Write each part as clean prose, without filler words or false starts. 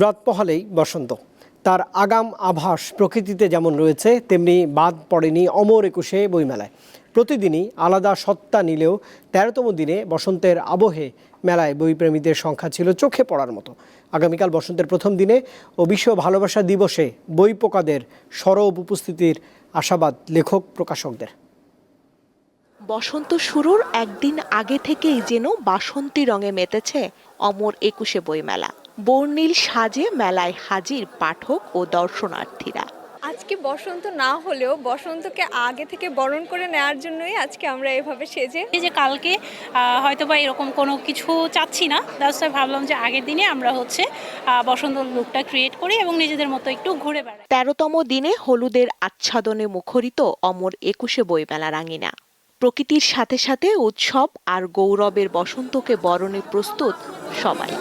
রাত পোহালেই বসন্ত, তার আগাম আভাস প্রকৃতিতে যেমন রয়েছে তেমনি বাদ পড়েনি অমর একুশে বইমেলায়। প্রতিদিনই আলাদা সত্তা নিলেও ১৩তম দিনে বসন্তের আবহে মেলায় বইপ্রেমীদের সংখ্যা ছিল চোখে পড়ার মতো। আগামীকাল বসন্তের প্রথম দিনে ও বিশ্ব ভালোবাসা দিবসে বই পোকাদের সরব উপস্থিতির আশাবাদ লেখক প্রকাশকদের। বসন্ত শুরুর একদিন আগে থেকেই যেন বাসন্তী রঙে মেতেছে অমর একুশে বইমেলা। বর্ণিল সাজে মেলায় হাজির পাঠক ও দর্শনার্থীরা। আজকে বসন্ত না হলেও বসন্তকে আগে থেকে বরণ করে নেওয়ার জন্যই আজকে আমরা এভাবে সেজে এই যে কালকে হয়তোবা এরকম কোনো কিছু চাচ্ছি না, দ্যাটস ওয়াই ভাবলাম যে আগের দিনে আমরা বসন্ত লুকটা ক্রিয়েট করি এবং নিজেদের মতো একটু ঘুরে বেড়াই। ১৩তম দিনে হলুদের আচ্ছাদনে মুখরিত অমর একুশে বইমেলার আঙিনা। প্রকৃতির সাথে সাথে উৎসব আর গৌরবের বসন্তকে বরণে প্রস্তুত সবাই।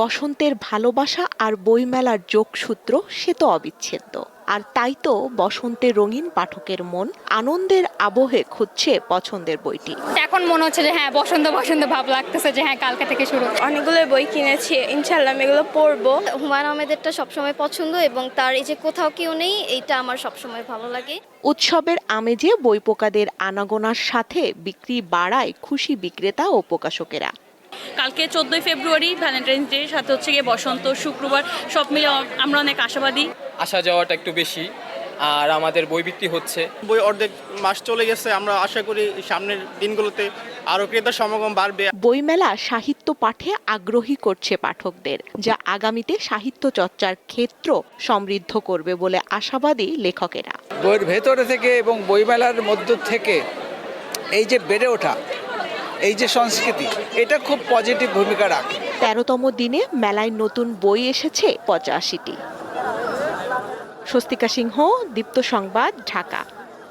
বসন্তের ভালোবাসা আর বইমেলার যোগসূত্র সে তো অবিচ্ছেদ্য। আর তাই তো বসন্তের রঙিন পাঠকের মন আনন্দের আবহে খুঁজছে পছন্দের বইটি। এখন মনে হচ্ছে যে হ্যাঁ বসন্ত বসন্ত ভাব লাগতেছে, যে হ্যাঁ কালকে থেকে শুরু। অনেকগুলো বই কিনেছি, ইনশাল্লাহ আমি এগুলো পড়বো। হুমায়ুন আহমেদেরটা সবসময় পছন্দ এবং তার এই যে কোথাও কেউ নেই এইটা আমার সবসময় ভালো লাগে। উৎসবের আমেজে বই পোকাদের আনাগোনার সাথে বিক্রি বাড়ায় খুশি বিক্রেতা ও প্রকাশকেরা। কালকে 14ই ফেব্রুয়ারি ভ্যালেন্টাইন্স ডে, সাথে হচ্ছে গিয়ে বসন্ত, শুক্রবার, সব মিলে আমরা অনেক আশাবাদী। আসা যাওয়াটা একটু বেশি, আর আমাদের বই বিক্রি হচ্ছে। বই অর্ধেক মাস চলে গেছে, আমরা আশা করি সামনের দিনগুলোতে আরো ক্রেতার সমাগম বাড়বে। বইমেলা সাহিত্য পাঠে আগ্রহী করছে পাঠকদের, যা আগামীতে সাহিত্য চর্চার ক্ষেত্র সমৃদ্ধ করবে বলে আশাবাদী লেখকেরা। বইয়ের ভেতরে থেকে এবং বইমেলার মধ্য থেকে এই যে বেড়ে ওঠা, এই যে সংস্কৃতি, এটা খুব পজিটিভ ভূমিকা রাখে। ১৩তম দিনে মেলায় নতুন বই এসেছে ৮৫টি। স্বস্তিকা সিংহ, দীপ্ত সংবাদ, ঢাকা।